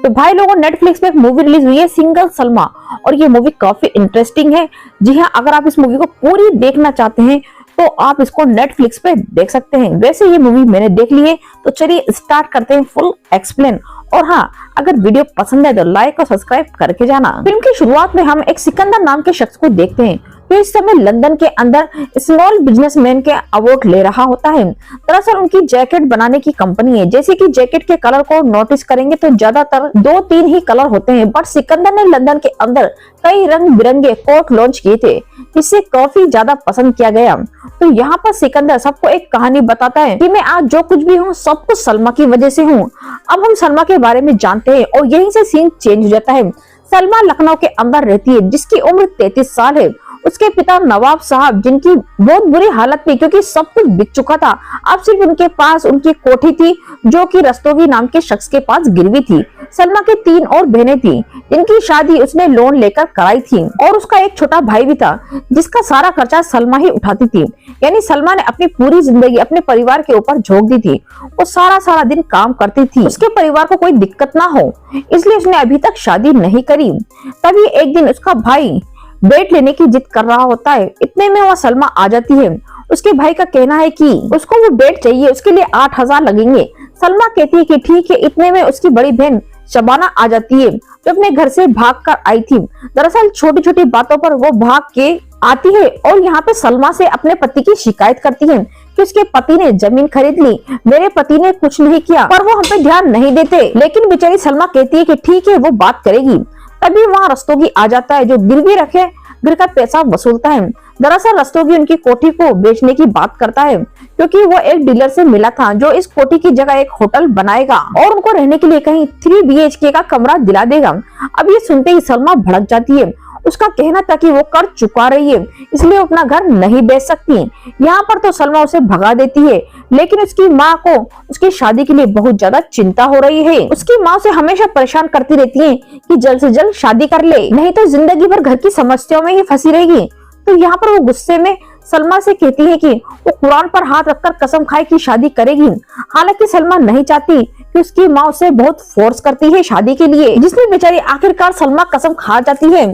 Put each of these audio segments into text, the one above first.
तो भाई लोगों, नेटफ्लिक्स पे एक मूवी रिलीज हुई है सिंगल सलमा, और ये मूवी काफी इंटरेस्टिंग है। जी हाँ, अगर आप इस मूवी को पूरी देखना चाहते हैं तो आप इसको नेटफ्लिक्स पे देख सकते हैं। वैसे ये मूवी मैंने देख ली है, तो चलिए स्टार्ट करते हैं फुल एक्सप्लेन। और हाँ, अगर वीडियो पसंद है तो लाइक और सब्सक्राइब करके जाना। फिल्म की शुरुआत में हम एक सिकंदर नाम के शख्स को देखते हैं जो इस समय लंदन के अंदर स्मॉल बिजनेसमैन के अवार्ड ले रहा होता है। दरअसल उनकी जैकेट बनाने की कंपनी है। जैसे कि जैकेट के कलर को नोटिस करेंगे तो ज्यादातर 2-3 ही कलर होते हैं, बट सिकंदर ने लंदन के अंदर कई रंग बिरंगे कोट लॉन्च किए थे, जिससे काफी ज्यादा पसंद किया गया। तो यहाँ पर सिकंदर सबको एक कहानी बताता है कि मैं आज जो कुछ भी हूँ सब कुछ सलमा की वजह से हूँ। अब हम सलमा के बारे में जानते हैं और यहीं से सीन चेंज हो जाता है। सलमा लखनऊ के अंदर रहती है, जिसकी उम्र 33 साल है। उसके पिता नवाब साहब, जिनकी बहुत बुरी हालत थी क्योंकि सब कुछ बिक चुका था, अब सिर्फ उनके पास उनकी कोठी थी जो कि रस्तोगी नाम के शख्स के पास गिरवी थी। सलमा के 3 और बहनें थी जिनकी शादी उसने लोन लेकर कराई थी, और उसका एक छोटा भाई भी था जिसका सारा खर्चा सलमा ही उठाती थी। यानी सलमा ने अपनी पूरी जिंदगी अपने परिवार के ऊपर झोंक दी थी। वो सारा दिन काम करती थी, उसके परिवार को कोई दिक्कत ना हो, इसलिए उसने अभी तक शादी नहीं करी। तभी एक दिन उसका भाई बेट लेने की जिद कर रहा होता है। इतने में वह सलमा आ जाती है। उसके भाई का कहना है कि उसको वो बेट चाहिए, उसके लिए 8,000 लगेंगे। सलमा कहती है कि ठीक है। इतने में उसकी बड़ी बहन शबाना आ जाती है जो अपने घर से भाग कर आई थी। दरअसल छोटी छोटी बातों पर वो भाग के आती है और यहाँ पे सलमा से अपने पति की शिकायत करती है कि उसके पति ने जमीन खरीद ली, मेरे पति ने कुछ नहीं किया, पर वो हम पे ध्यान नहीं देते। लेकिन बेचारी सलमा कहती है कि ठीक है, वो बात करेगी। तभी वहाँ रस्तोगी आ जाता है जो गिरवी रखे घर का पैसा वसूलता है। दरअसल रस्तोगी उनकी कोठी को बेचने की बात करता है क्योंकि वो एक डीलर से मिला था जो इस कोठी की जगह एक होटल बनाएगा और उनको रहने के लिए कहीं 3 BHK का कमरा दिला देगा। अब ये सुनते ही सलमा भड़क जाती है। उसका कहना था कि वो कर चुका रही है, इसलिए वो अपना घर नहीं बेच सकती। यहाँ पर तो सलमा उसे भगा देती है, लेकिन उसकी माँ को उसकी शादी के लिए बहुत ज्यादा चिंता हो रही है। उसकी माँ उसे हमेशा परेशान करती रहती है कि जल्द से जल्द शादी कर ले, नहीं तो जिंदगी भर घर की समस्याओं में ही फंसी रहेगी। तो यहाँ पर वो गुस्से में सलमा से कहती है कि वो कुरान पर हाथ रखकर कसम खाए कि शादी करेगी। हालांकि सलमा नहीं चाहती कि उसकी माँ उसे बहुत फोर्स करती है शादी के लिए, जिसमें बेचारी आखिरकार सलमा कसम खा जाती है।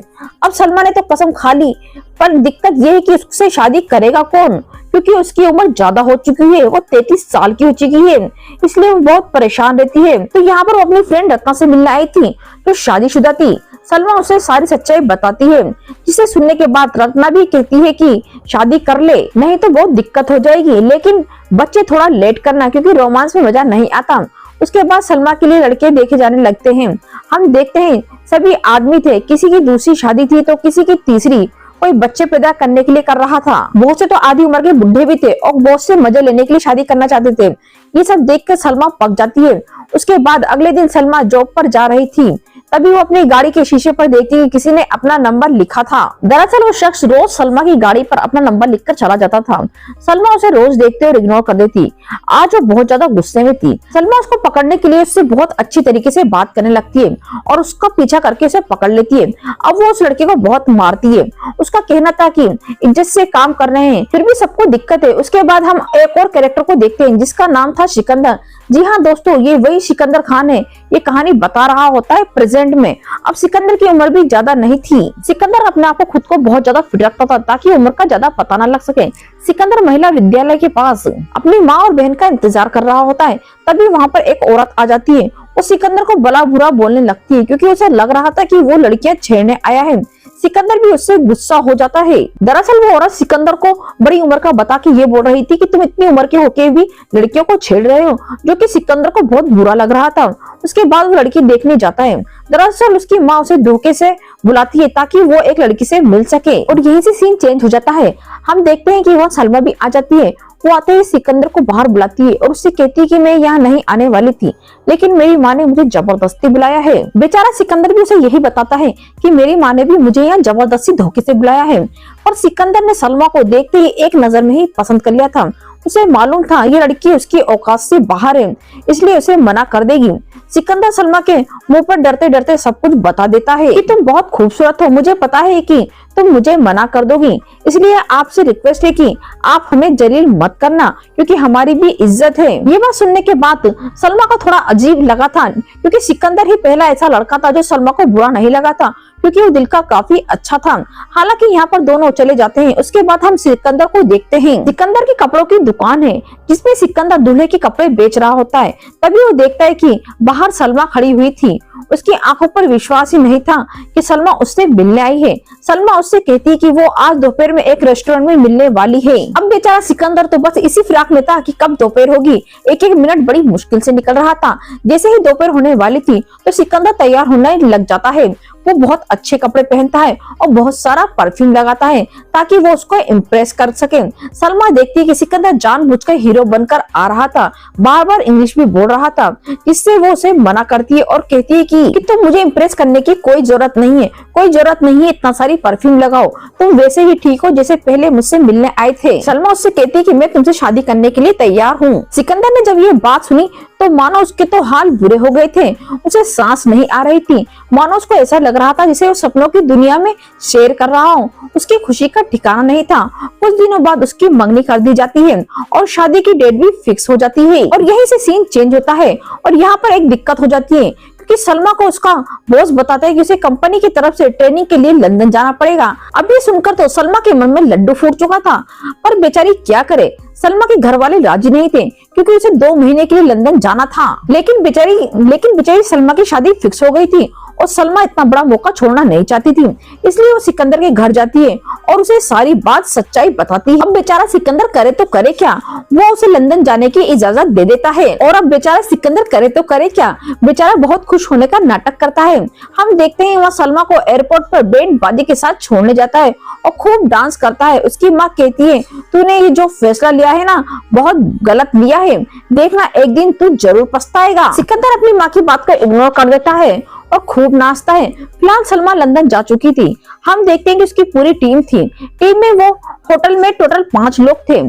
अब सलमा ने तो कसम खा ली, पर दिक्कत ये है कि उससे शादी करेगा कौन, क्योंकि उसकी उम्र ज्यादा हो चुकी है, वो 33 साल की हो चुकी है, इसलिए वो बहुत परेशान रहती है। तो यहाँ पर वो अपनी फ्रेंड रत्ना से मिलने आई थी जो शादीशुदा थी। सलमा उसे सारी सच्चाई बताती है, जिसे सुनने के बाद रत्ना भी कहती है कि शादी कर ले, नहीं तो बहुत दिक्कत हो जाएगी, लेकिन बच्चे थोड़ा लेट करना क्योंकि रोमांस में मजा नहीं आता। उसके बाद सलमा के लिए लड़के देखे जाने लगते हैं। हम देखते हैं सभी आदमी थे, किसी की दूसरी शादी थी तो किसी की तीसरी, कोई बच्चे पैदा करने के लिए कर रहा था। बहुत से तो आधी उम्र के बुढ़े भी थे और बहुत से मजे लेने के लिए शादी करना चाहते थे। ये सब देखकर सलमा पक जाती है। उसके बाद अगले दिन सलमा जॉब पर जा रही थी, तभी वो अपनी गाड़ी के शीशे पर देखती है कि किसी ने अपना नंबर लिखा था। दरअसल वो शख्स रोज सलमा की गाड़ी पर अपना नंबर लिखकर चला जाता था। सलमा उसे रोज देखते और इग्नोर कर देती। आज वो बहुत ज्यादा गुस्से में थी। सलमा उसको पकड़ने के लिए उससे बहुत अच्छी तरीके से बात करने लगती है और उसका पीछा करके उसे पकड़ लेती है। अब वो उस लड़के को बहुत मारती है। उसका कहना था कि इज्जत से काम कर रहे हैं, फिर भी सबको दिक्कत है। उसके बाद हम एक और कैरेक्टर को देखते हैं जिसका नाम था सिकंदर। जी हाँ दोस्तों, ये वही सिकंदर खान है। ये कहानी बता रहा होता है प्रेजेंट में। अब सिकंदर की उम्र भी ज्यादा नहीं थी। सिकंदर अपने आप को खुद को बहुत ज्यादा फिट रखता था ताकि उम्र का ज्यादा पता न लग सके। सिकंदर महिला विद्यालय के पास अपनी माँ और बहन का इंतजार कर रहा होता है। तभी वहाँ पर एक औरत आ जाती है। वो सिकंदर को भला बुरा बोलने लगती है क्योंकि उसे लग रहा था कि वो लड़कियां छेड़ने आया है। सिकंदर भी उससे गुस्सा हो जाता है। दरअसल वो औरत सिकंदर को बड़ी उम्र का बता के ये बोल रही थी कि तुम इतनी उम्र के होके भी लड़कियों को छेड़ रहे हो, जो कि सिकंदर को बहुत बुरा लग रहा था। उसके बाद वो लड़की देखने जाता है। दरअसल उसकी माँ उसे धोखे से बुलाती है ताकि वो एक लड़की से मिल सके, और यहीं से सीन चेंज हो जाता है। हम देखते हैं कि वह सलमा भी आ जाती है। वो आते ही सिकंदर को बाहर बुलाती है और उससे कहती है कि मैं यहाँ नहीं आने वाली थी, लेकिन मेरी माँ ने मुझे जबरदस्ती बुलाया है। बेचारा सिकंदर भी उसे यही बताता है कि मेरी माँ ने भी मुझे यहाँ जबरदस्ती धोखे से बुलाया है। और सिकंदर ने सलमा को देखते ही एक नजर में ही पसंद कर लिया था। उसे मालूम था ये लड़की उसकी औकात से बाहर है, इसलिए उसे मना कर देगी। सिकंदर सलमा के मुंह पर डरते डरते सब कुछ बता देता है कि तुम बहुत खूबसूरत हो, मुझे पता है कि तुम मुझे मना कर दोगी, इसलिए आपसे रिक्वेस्ट है कि आप हमें जलील मत करना क्योंकि हमारी भी इज्जत है। ये बात सुनने के बाद सलमा को थोड़ा अजीब लगा था क्योंकि सिकंदर ही पहला ऐसा लड़का था जो सलमा को बुरा नहीं लगा था क्योंकि वो दिल का काफी अच्छा था। हालांकि यहाँ पर दोनों चले जाते हैं। उसके बाद हम सिकंदर को देखते हैं। सिकंदर की कपड़ों की दुकान है जिसमें सिकंदर दूल्हे के कपड़े बेच रहा होता है। तभी वो देखता है कि बाहर सलमा खड़ी हुई थी। उसकी आंखों पर विश्वास ही नहीं था कि सलमा उससे मिलने आई है। सलमा उससे कहती है कि वो आज दोपहर में एक रेस्टोरेंट में मिलने वाली है। अब बेचारा सिकंदर तो बस इसी फिराक में था कि कब दोपहर होगी। एक एक मिनट बड़ी मुश्किल से निकल रहा था। जैसे ही दोपहर होने वाली थी तो सिकंदर तैयार होने लग जाता है। वो बहुत अच्छे कपड़े पहनता है और बहुत सारा परफ्यूम लगाता है ताकि वो उसको इम्प्रेस कर सके। सलमा देखती है कि सिकंदर जानबूझकर हीरो बनकर आ रहा था, बार बार इंग्लिश भी बोल रहा था, जिससे वो उसे मना करती है और कहती है कि तुम मुझे इम्प्रेस करने की कोई जरूरत नहीं है, कोई जरूरत नहीं है इतना सारी परफ्यूम लगाओ, तुम वैसे ही ठीक हो जैसे पहले मुझसे मिलने आए थे। सलमा उससे कहती है कि मैं तुमसे शादी करने के लिए तैयार हूँ। सिकंदर ने जब ये बात सुनी तो मानो उसके तो हाल बुरे हो गए थे। उसे सांस नहीं आ रही थी। मानो उसको ऐसा लग रहा था जैसे वो सपनों की दुनिया में शेर कर रहा हो। उसकी खुशी का ठिकाना नहीं था। कुछ दिनों बाद उसकी मंगनी कर दी जाती है और शादी की डेट भी फिक्स हो जाती है और यहीं से सीन चेंज होता है। और यहाँ पर एक दिक्कत हो जाती है कि सलमा को उसका बॉस बताता है कि उसे कंपनी की तरफ से ट्रेनिंग के लिए लंदन जाना पड़ेगा। अब ये सुनकर तो सलमा के मन में लड्डू फूट चुका था, पर बेचारी क्या करे। सलमा के घर वाले राजी नहीं थे क्योंकि उसे 2 महीने के लिए लंदन जाना था। लेकिन बेचारी सलमा की शादी फिक्स हो गई थी और सलमा इतना बड़ा मौका छोड़ना नहीं चाहती थी। इसलिए वो सिकंदर के घर जाती है और उसे सारी बात सच्चाई बताती है। अब बेचारा सिकंदर करे तो करे क्या, वो उसे लंदन जाने की इजाजत दे देता है। और अब बेचारा सिकंदर करे तो करे क्या, बेचारा बहुत खुश होने का नाटक करता है। हम देखते हैं वहाँ सलमा को एयरपोर्ट पर बैंड बाजी के साथ छोड़ने जाता है और खूब डांस करता है। उसकी माँ कहती है, तूने ये जो फैसला लिया है ना, बहुत गलत लिया है, देखना एक दिन तू जरूर पछताएगा। सिकंदर अपनी माँ की बात को इग्नोर कर देता है और खूब नाचता है। फिलहाल सलमा लंदन जा चुकी थी। हम देखते हैं कि उसकी पूरी टीम थी। टीम में वो होटल में टोटल 5 लोग थे।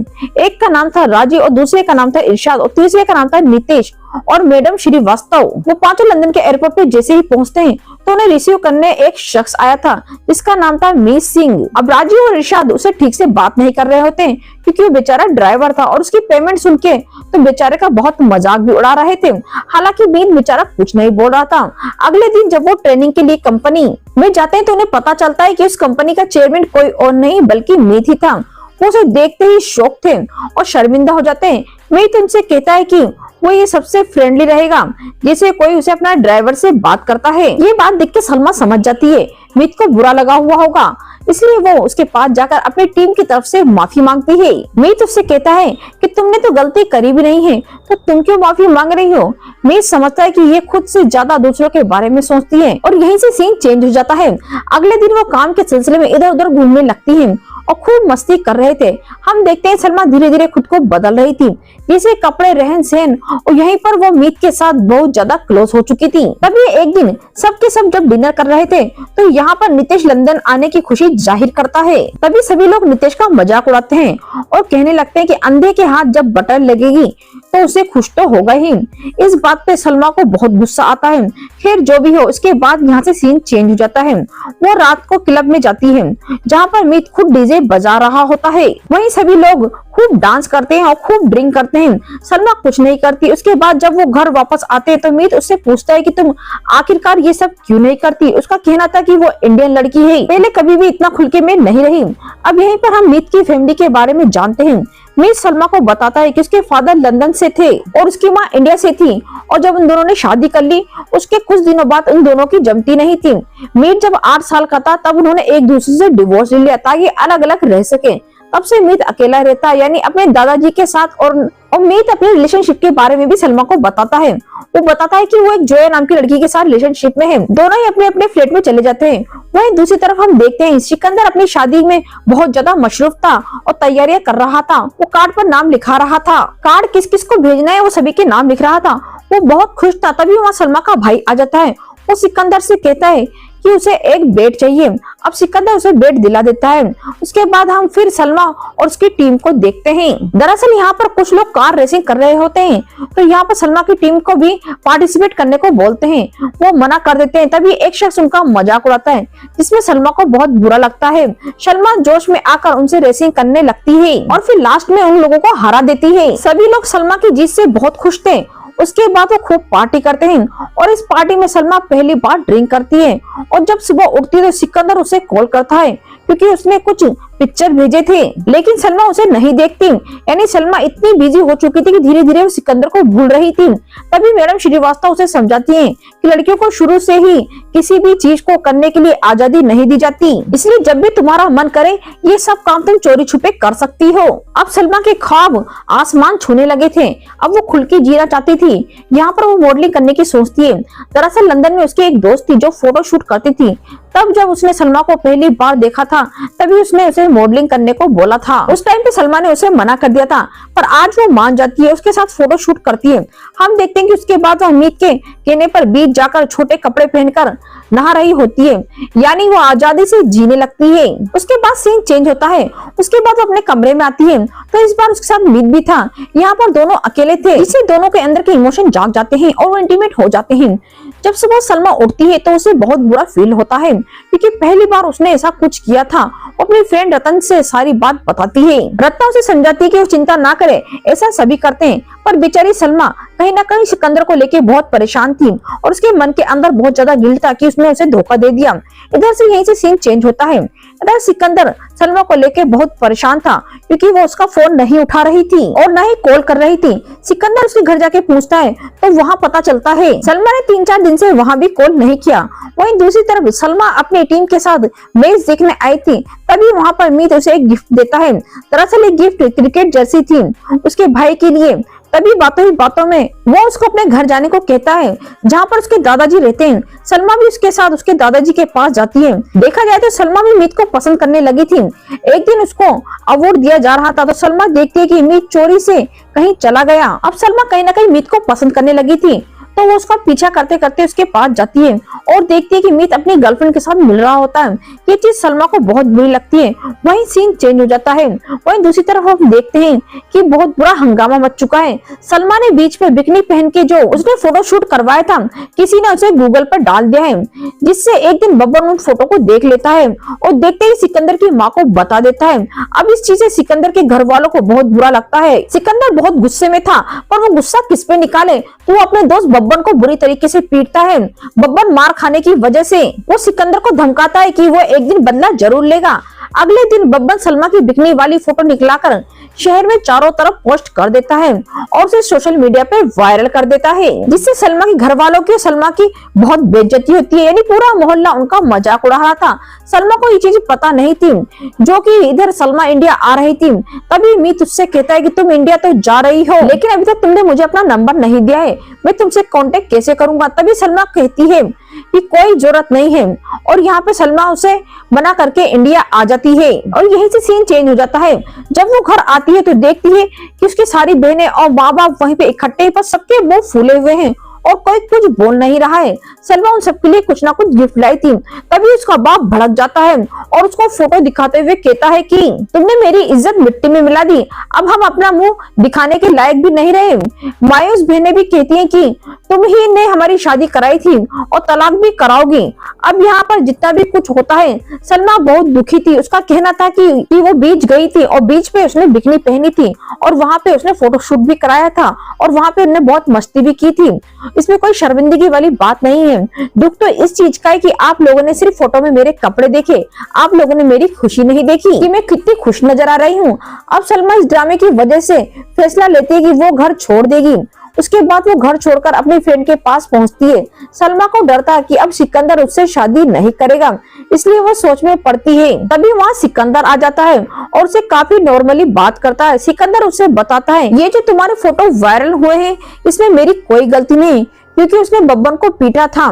एक का नाम था राजी और दूसरे का नाम था इरशाद और तीसरे का नाम था नितेश और मैडम श्रीवास्तव। वो पांचों लंदन के एयरपोर्ट पे जैसे ही पहुंचते हैं तो उन्हें रिसीव करने एक शख्स आया था जिसका नाम था मीत सिंह। अब राजी और इरशाद उसे ठीक से बात नहीं कर रहे होते क्योंकि वो बेचारा ड्राइवर था और उसकी पेमेंट सुन के तो बेचारे का बहुत मजाक भी उड़ा रहे थे। हालांकि मीत बेचारा कुछ नहीं बोल रहा था। अगले दिन जब वो ट्रेनिंग के लिए कंपनी में जाते हैं तो उन्हें पता चलता है कि उस कंपनी का चेयरमैन कोई और नहीं बल्कि मीत ही था। वो उसे देखते ही शॉक थे और शर्मिंदा हो जाते हैं। मीत उनसे कहता है कि वो ये सबसे फ्रेंडली रहेगा जैसे कोई उसे अपना ड्राइवर से बात करता है। ये बात देख के सलमा समझ जाती है मीत को बुरा लगा हुआ होगा, इसलिए वो उसके पास जाकर अपनी टीम की तरफ से माफी मांगती है। मीत उससे कहता है कि तुमने तो गलती करी भी नहीं है तो तुम क्यों माफी मांग रही हो। मीत समझता है कि ये खुद से ज्यादा दूसरों के बारे में सोचती है और यहीं से सीन चेंज हो जाता है। अगले दिन वो काम के सिलसिले में इधर उधर घूमने लगती है और खूब मस्ती कर रहे थे। हम देखते हैं सलमा धीरे धीरे खुद को बदल रही थी, जैसे कपड़े, रहन सहन, और यहीं पर वो मीत के साथ बहुत ज्यादा क्लोज हो चुकी थी। तभी एक दिन सबके सब जब डिनर कर रहे थे तो यहाँ पर नितेश लंदन आने की खुशी जाहिर करता है। तभी सभी लोग नितेश का मजाक उड़ाते हैं और कहने लगते हैं कि अंधे के हाथ जब बटन लगेगी तो उसे खुश तो होगा ही। इस बात पे सलमा को बहुत गुस्सा आता है। खैर जो भी हो, इसके बाद यहाँ से सीन चेंज हो जाता है। वो रात को क्लब में जाती है जहाँ पर मीत खुद डीजे बजा रहा होता है। वहीं सभी लोग खूब डांस करते हैं और खूब ड्रिंक करते हैं। सलमा कुछ नहीं करती। उसके बाद जब वो घर वापस आते हैं तो मीत उससे पूछता है कि तुम आखिरकार ये सब क्यों नहीं करती। उसका कहना था कि वो इंडियन लड़की है, पहले कभी भी इतना खुल के में नहीं रही। अब यहीं पर हम मीत की फैमिली के बारे में जानते हैं। मीत सलमा को बताता है कि उसके फादर लंदन से थे और उसकी माँ इंडिया से थी और जब उन दोनों ने शादी कर ली उसके कुछ दिनों बाद उन दोनों की जमती नहीं थी। मीत जब 8 साल का था तब उन्होंने एक दूसरे से डिवोर्स ले लिया ताकि अलग अलग रह सके। तब से मीत अकेला रहता है, यानी अपने दादाजी के साथ। और मीत अपने रिलेशनशिप के बारे में भी सलमा को बताता है। वो बताता है कि वो एक जोया नाम की लड़की के साथ रिलेशनशिप में है। दोनों ही अपने अपने फ्लैट में चले जाते हैं। वहीं दूसरी तरफ हम देखते हैं सिकंदर अपनी शादी में बहुत ज्यादा मशरूफ था और तैयारियां कर रहा था। वो कार्ड पर नाम लिखा रहा था। कार्ड किस किस को भेजना है वो सभी के नाम लिख रहा था। वो बहुत खुश था। तभी वहाँ सलमा का भाई आ जाता है। वो सिकंदर से कहता है कि उसे एक बेड चाहिए। अब सिकंदर उसे बेड दिला देता है। उसके बाद हम फिर सलमा और उसकी टीम को देखते हैं। दरअसल यहाँ पर कुछ लोग कार रेसिंग कर रहे होते हैं, तो यहाँ पर सलमा की टीम को भी पार्टिसिपेट करने को बोलते हैं। वो मना कर देते हैं। तभी एक शख्स उनका मजाक उड़ाता है, जिसमें सलमा को बहुत बुरा लगता है। सलमा जोश में आकर उनसे रेसिंग करने लगती है और फिर लास्ट में उन लोगों को हरा देती है। सभी लोग सलमा की जीत से बहुत खुश थे। उसके बाद वो खूब पार्टी करते हैं और इस पार्टी में सलमा पहली बार ड्रिंक करती है। और जब सुबह उठती है तो सिकंदर उसे कॉल करता है, क्योंकि उसने कुछ पिक्चर भेजे थे, लेकिन सलमा उसे नहीं देखती। यानी सलमा इतनी बिजी हो चुकी थी कि धीरे धीरे वो सिकंदर को भूल रही थी। तभी मैडम श्रीवास्तव उसे समझाती हैं कि लड़कियों को शुरू से ही किसी भी चीज को करने के लिए आजादी नहीं दी जाती, इसलिए जब भी तुम्हारा मन करे ये सब काम तुम चोरी छुपे कर सकती हो। अब सलमा के ख्वाब आसमान छूने लगे थे। अब वो खुल के जीना चाहती थी। यहाँ पर वो मॉडलिंग करने की सोचती है। दरअसल लंदन में उसकी एक दोस्त थी जो फोटो शूट करती थी। तब जब उसने सलमा को पहली बार देखा था, तभी उसने उसे मॉडलिंग करने को बोला था। उस टाइम पे सलमा ने उसे मना कर दिया था, पर आज वो मान जाती है, उसके साथ फोटो शूट करती है। हम देखते हैं कि उसके बाद वो अमित के कहने पर बीच जाकर छोटे कपड़े पहनकर नहा रही होती है, यानी वो आजादी से जीने लगती है। उसके बाद सीन चेंज होता है। उसके बाद वो अपने कमरे में आती है, तो इस बार उसके साथ मीत भी था। यहाँ पर दोनों अकेले थे, इससे दोनों के अंदर के इमोशन जाग जाते हैं और वो इंटीमेट हो जाते हैं। जब सुबह सलमा उठती है तो उसे बहुत बुरा फील होता है, क्योंकि पहली बार उसने ऐसा कुछ किया था। वो अपनी फ्रेंड रतन से सारी बात बताती है। रत्ना उसे समझाती है कि वो चिंता ना करे, ऐसा सभी करते हैं। पर बेचारी सलमा कहीं ना कहीं सिकंदर को लेके बहुत परेशान थी और उसके मन के अंदर बहुत ज्यादा गिल्ट था कि उसने उसे धोखा दे दिया। इधर से यहीं से सीन चेंज होता है। इधर सिकंदर सलमा को लेके बहुत परेशान था, क्योंकि वो उसका फोन नहीं उठा रही थी और न ही कॉल कर रही थी। सिकंदर उसके घर जाके पूछता है तो वहाँ पता चलता है सलमा ने 3-4 दिन से वहाँ भी कॉल नहीं किया। वहीं दूसरी तरफ सलमा अपनी टीम के साथ मैच देखने आई थी। तभी वहाँ पर मीत उसे एक गिफ्ट देता है। दरअसल एक गिफ्ट क्रिकेट जर्सी थी उसके भाई के लिए। तभी बातों ही बातों में वो उसको अपने घर जाने को कहता है, जहाँ पर उसके दादाजी रहते हैं। सलमा भी उसके साथ उसके दादाजी के पास जाती है। देखा जाए तो सलमा भी मीत को पसंद करने लगी थी। एक दिन उसको अवार्ड दिया जा रहा था, तो सलमा देखती है कि मीत चोरी से कहीं चला गया। अब सलमा कहीं ना कहीं मीत को पसंद करने लगी थी, तो वो उसका पीछा करते करते उसके पास जाती है और देखती है कि मीत अपनी गर्लफ्रेंड के साथ मिल रहा होता है। ये चीज सलमा को बहुत बुरी लगती है। वहीं सीन चेंज हो जाता है। वहीं दूसरी तरफ हम देखते हैं कि बहुत बुरा हंगामा मच चुका है। सलमा ने बीच में बिकनी पहन के जो उसने फोटो शूट करवाया था, किसी ने उसे गूगल पर डाल दिया है, जिससे एक दिन बब्बर उन फोटो को देख लेता है और देखते ही सिकंदर की माँ को बता देता है। अब इस चीज से सिकंदर के घर वालों को बहुत बुरा लगता है। सिकंदर बहुत गुस्से में था, पर वो गुस्सा किस पे निकाले, तो वो अपने दोस्त बब्बर को बुरी तरीके से पीटता है। बब्बर मार खाने की वजह से वो सिकंदर को धमकाता है कि वो एक दिन बदला जरूर लेगा। अगले दिन बब्बर सलमा की बिकनी वाली फोटो निकलाकर शहर में चारों तरफ पोस्ट कर देता है और उसे सोशल मीडिया पे वायरल कर देता है, जिससे सलमा के घर वालों की और सलमा की बहुत बेइज्जती होती है। यानी पूरा मोहल्ला उनका मजाक उड़ा रहा था। सलमा को ये चीज पता नहीं थी, जो कि इधर सलमा इंडिया आ रही थी। तभी मीत उससे कहता है कि तुम इंडिया तो जा रही हो, लेकिन अभी तक तुमने मुझे अपना नंबर नहीं दिया है, मैं तुमसे कांटेक्ट कैसे करूंगा। तभी सलमा कहती है कि कोई जरूरत नहीं है, और यहाँ पे सलमा उसे मना करके इंडिया आ जाती है। और यहीं से सीन चेंज हो जाता है। जब वो घर आती है तो देखती है कि उसकी सारी बहनें और माँ बाप वहीं पे इकट्ठे हैं, पर सबके मुंह फूले हुए हैं और कोई कुछ बोल नहीं रहा है। सलमा उन सबके लिए कुछ ना कुछ गिफ्ट लाई थी। तभी उसका बाप भड़क जाता है और उसको फोटो दिखाते हुए कहता है कि तुमने मेरी इज्जत मिट्टी में मिला दी, अब हम अपना मुंह दिखाने के लायक भी नहीं रहे। मायूस बहनें भी कहती हैं कि तुम ही ने हमारी शादी कराई थी और तलाक भी कराओगी। अब यहाँ पर जितना भी कुछ होता है, सलमा बहुत दुखी थी। उसका कहना था कि वो बीच गई थी और बीच पे उसने बिकनी पहनी थी और वहां पे उसने फोटोशूट भी कराया था और वहां पे उसने बहुत मस्ती भी की थी। इसमें कोई शर्मिंदगी वाली बात नहीं है। दुख तो इस चीज का है कि आप लोगों ने सिर्फ फोटो में मेरे कपड़े देखे, आप लोगों ने मेरी खुशी नहीं देखी कि मैं कितनी खुश नजर आ रही हूँ। अब सलमा इस ड्रामे की वजह से फैसला लेती है कि वो घर छोड़ देगी। उसके बाद वो घर छोड़कर अपनी फ्रेंड के पास पहुंचती है। सलमा को डर था कि अब सिकंदर उससे शादी नहीं करेगा, इसलिए वो सोच में पड़ती है। तभी वहाँ सिकंदर आ जाता है और उसे काफी नॉर्मली बात करता है। सिकंदर उसे बताता है, ये जो तुम्हारे फोटो वायरल हुए हैं, इसमें मेरी कोई गलती नहीं, क्योंकि उसने बब्बर को पीटा था,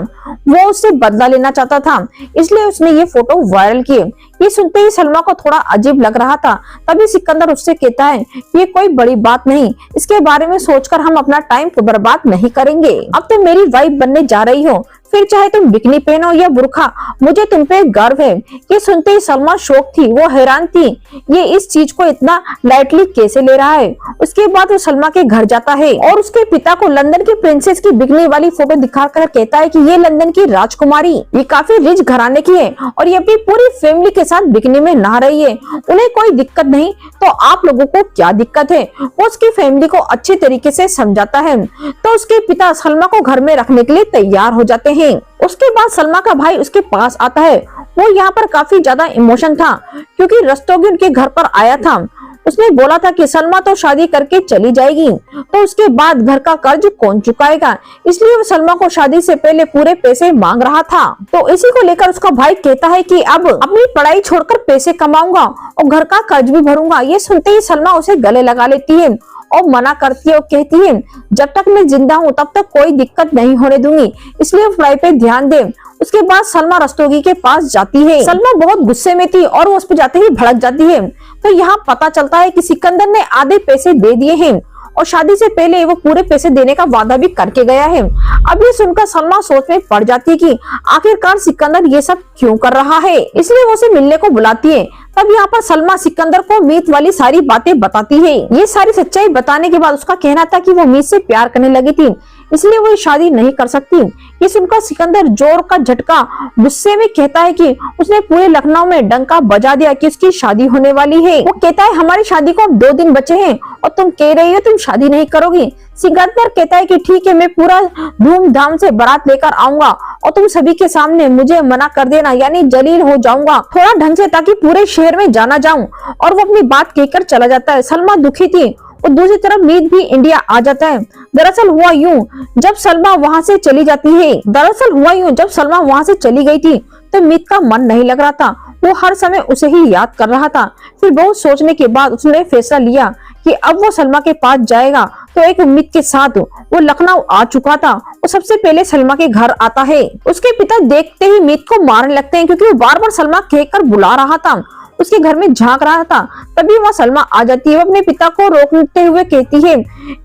वो उससे बदला लेना चाहता था, इसलिए उसने ये फोटो वायरल किए। ये सुनते ही सलमा को थोड़ा अजीब लग रहा था। तभी सिकंदर उससे कहता है ये कोई बड़ी बात नहीं, इसके बारे में सोचकर हम अपना टाइम बर्बाद नहीं करेंगे। अब तो मेरी वाइफ बनने जा रही हो, फिर चाहे तुम बिकनी पहनो या बुरखा, मुझे तुम पे गर्व है। ये सुनते ही सलमा शौक थी, वो हैरान थी, ये इस चीज को इतना लाइटली कैसे ले रहा है। उसके बाद वो सलमा के घर जाता है और उसके पिता को लंदन की प्रिंसेस की बिकनी वाली फोटो दिखाकर कहता है कि ये लंदन की राजकुमारी, ये काफी रिच घराने की है और ये अपनी पूरी फैमिली के साथ बिकनी में नहा रही है, उन्हें कोई दिक्कत नहीं, तो आप लोगों को क्या दिक्कत है। वो उसकी फैमिली को अच्छे तरीके से समझाता है, तो उसके पिता सलमा को घर में रखने के लिए तैयार हो जाते हैं। उसके बाद सलमा का भाई उसके पास आता है। वो यहाँ पर काफी ज्यादा इमोशन था क्योंकि रस्तोगी उनके घर पर आया था। उसने बोला था कि सलमा तो शादी करके चली जाएगी, तो उसके बाद घर का कर्ज कौन चुकाएगा, इसलिए वो सलमा को शादी से पहले पूरे पैसे मांग रहा था। तो इसी को लेकर उसका भाई कहता है कि अब अपनी पढ़ाई छोड़कर पैसे कमाऊंगा और घर का कर्ज भी भरूंगा। ये सुनते ही सलमा उसे गले लगा लेती है और मना करती है और कहती है जब तक मैं जिंदा हूँ तब तक कोई दिक्कत नहीं होने दूंगी, इसलिए पढ़ाई पे ध्यान दे। उसके बाद सलमा रस्तोगी के पास जाती है। सलमा बहुत गुस्से में थी और वो उस पर जाते ही भड़क जाती है। तो यहाँ पता चलता है कि सिकंदर ने आधे पैसे दे दिए हैं और शादी से पहले वो पूरे पैसे देने का वादा भी करके गया है। अब ये सुनकर सलमा सोच में पड़ जाती है कि आखिरकार सिकंदर ये सब क्यों कर रहा है, इसलिए वो उसे मिलने को बुलाती है। तब यहाँ पर सलमा सिकंदर को मीत वाली सारी बातें बताती है। ये सारी सच्चाई बताने के बाद उसका कहना था कि वो मीत से प्यार करने लगी थी, इसलिए वो शादी नहीं कर सकती। ये सुनकर सिकंदर जोर का झटका गुस्से में कहता है कि उसने पूरे लखनऊ में डंका बजा दिया कि उसकी शादी होने वाली है। वो कहता है हमारी शादी को 2 दिन बचे हैं और तुम कह रही हो तुम शादी नहीं करोगी। सिकंदर कहता है कि ठीक है, मैं पूरा धूमधाम से बारात लेकर आऊंगा और तुम सभी के सामने मुझे मना कर देना, यानी जलील हो जाऊंगा थोड़ा ढंग से, ताकि पूरे शहर में जाना जाऊं। और वो अपनी बात कहकर चला जाता है। सलमा दुखी थी और दूसरी तरफ मीत भी इंडिया आ जाता है। दरअसल हुआ यूं, जब सलमा वहां से चली गई थी तो मीत का मन नहीं लग रहा था, वो हर समय उसे ही याद कर रहा था। फिर बहुत सोचने के बाद उसने फैसला लिया कि अब वो सलमा के पास जाएगा। तो एक उम्मीद के साथ वो लखनऊ आ चुका था। वो सबसे पहले सलमा के घर आता है। उसके पिता देखते ही मीत को मारने लगते हैं क्योंकि वो बार बार सलमा कहकर बुला रहा था, उसके घर में झांक रहा था। तभी वहाँ सलमा आ जाती है। वो अपने पिता को रोकते हुए कहती है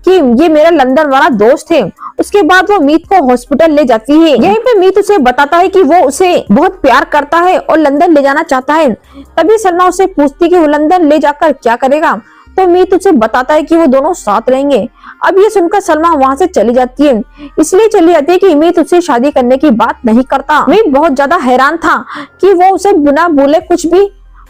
कि ये मेरा लंदन वाला दोस्त है। उसके बाद वो मीत को हॉस्पिटल ले जाती है। यहीं पे मीत उसे बताता है कि वो उसे बहुत प्यार करता है और लंदन ले जाना चाहता है। तभी सलमा उसे पूछती है कि वो लंदन ले जाकर क्या करेगा, तो मीत उसे बताता है कि वो दोनों साथ रहेंगे। अब ये सुनकर सलमा वहाँ से चली जाती है, इसलिए चली जाती है कि मीत उससे शादी करने की बात नहीं करता। मीत बहुत ज्यादा हैरान था कि वो उसे बिना बोले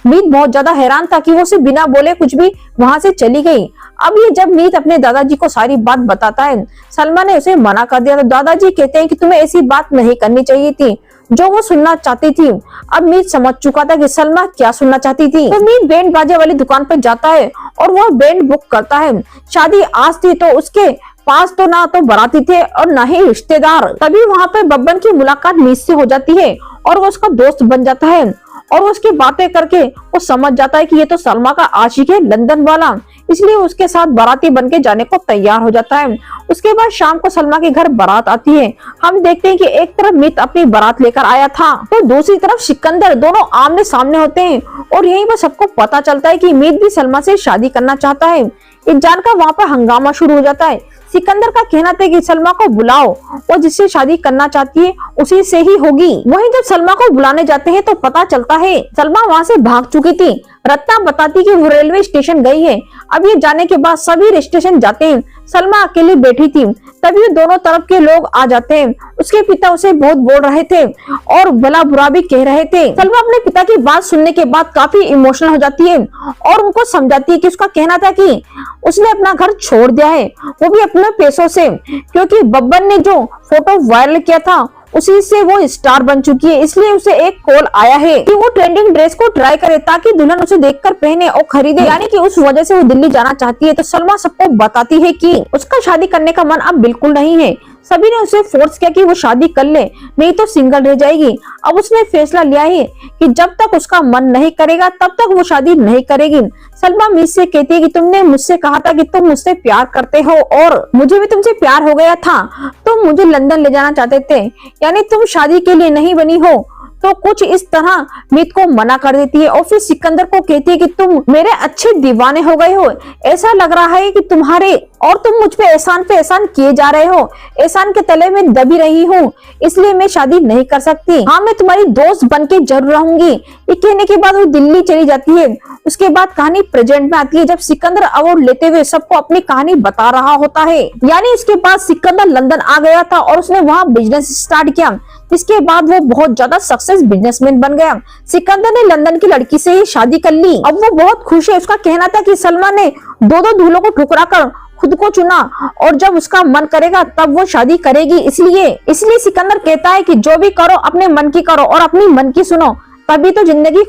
बिना बोले कुछ भी वहां से चली गई। अब ये जब मीत अपने दादाजी को सारी बात बताता है, सलमा ने उसे मना कर दिया। तो दादाजी कहते हैं कि तुम्हें ऐसी बात नहीं करनी चाहिए थी जो वो सुनना चाहती थी। अब मीत समझ चुका था कि सलमा क्या सुनना चाहती थी। तो मीत बैंड बाजे वाली दुकान पर जाता है और वह बैंड बुक करता है। शादी आज थी तो उसके पास तो ना तो बाराती थे और ना ही रिश्तेदार। तभी वहाँ पे बब्बन की मुलाकात मीत से हो जाती है और वो उसका दोस्त बन जाता है और उसकी बातें करके वो समझ जाता है कि ये तो सलमा का आशिक है लंदन वाला, इसलिए उसके साथ बाराती बन के जाने को तैयार हो जाता है। उसके बाद शाम को सलमा के घर बारात आती है। हम देखते हैं कि एक तरफ मीत अपनी बारात लेकर आया था तो दूसरी तरफ सिकंदर, दोनों आमने सामने होते हैं और यहीं पर सबको पता चलता है कि मीत भी सलमा से शादी करना चाहता है। इस जानकर वहाँ पर हंगामा शुरू हो जाता है। सिकंदर का कहना था कि सलमा को बुलाओ, वो जिससे शादी करना चाहती है उसी से ही होगी। वहीं जब सलमा को बुलाने जाते हैं तो पता चलता है सलमा वहाँ से भाग चुकी थी। रत्ना बताती कि वो रेलवे स्टेशन गई है। अब ये जाने के बाद सभी स्टेशन जाते हैं। सलमा अकेली बैठी थी, तभी दोनों तरफ के लोग आ जाते हैं। उसके पिता उसे बहुत बोल रहे थे और भला बुरा भी कह रहे थे। सलमा अपने पिता की बात सुनने के बाद काफी इमोशनल हो जाती है और उनको समझाती है कि उसका कहना था कि उसने अपना घर छोड़ दिया है, वो भी अपने पैसों से, क्योंकि बब्बन ने जो फोटो वायरल किया था उसी से वो स्टार बन चुकी है। इसलिए उसे एक कॉल आया है कि वो ट्रेंडिंग ड्रेस को ट्राई करे ताकि दुल्हन उसे देखकर पहने और खरीदे, यानी कि उस वजह से वो दिल्ली जाना चाहती है। तो सलमा सबको बताती है कि उसका शादी करने का मन अब बिल्कुल नहीं है। सभी ने उसे फोर्स किया कि वो शादी कर ले, नहीं तो सिंगल रह जाएगी। अब उसने फैसला लिया है कि जब तक उसका मन नहीं करेगा तब तक वो शादी नहीं करेगी। सलमा मीत से कहती है कि तुमने मुझसे कहा था कि तुम मुझसे प्यार करते हो और मुझे भी तुमसे प्यार हो गया था। तुम मुझे लंदन ले जाना चाहते थे, यानी तुम शादी के लिए नहीं बनी हो। तो कुछ इस तरह मीत को मना कर देती है और फिर सिकंदर को कहती है कि तुम मेरे अच्छे दीवाने हो गए हो, ऐसा लग रहा है कि तुम्हारे और तुम मुझ पे एहसान किए जा रहे हो, एहसान के तले में दबी रही हूँ, इसलिए मैं शादी नहीं कर सकती। हाँ, मैं तुम्हारी दोस्त बन के जरूर रहूंगी। ये कहने के बाद वो दिल्ली चली जाती है। उसके बाद कहानी प्रेजेंट में आती है, जब सिकंदर अवार्ड लेते हुए सबको अपनी कहानी बता रहा होता है। यानी इसके बाद सिकंदर लंदन आ गया था और उसने वहाँ बिजनेस स्टार्ट किया। इसके बाद वो बहुत ज्यादा सक्सेस बिजनेसमैन बन गया। सिकंदर ने लंदन की लड़की से ही शादी कर ली। अब वो बहुत खुश है। उसका कहना था कि सलमा ने दो दूल्हों को ठुकरा कर खुद को चुना और जब उसका मन करेगा तब वो शादी करेगी। इसलिए सिकंदर कहता है कि जो भी करो अपने मन की करो और अपनी मन की सुनो, तभी तो जिंदगी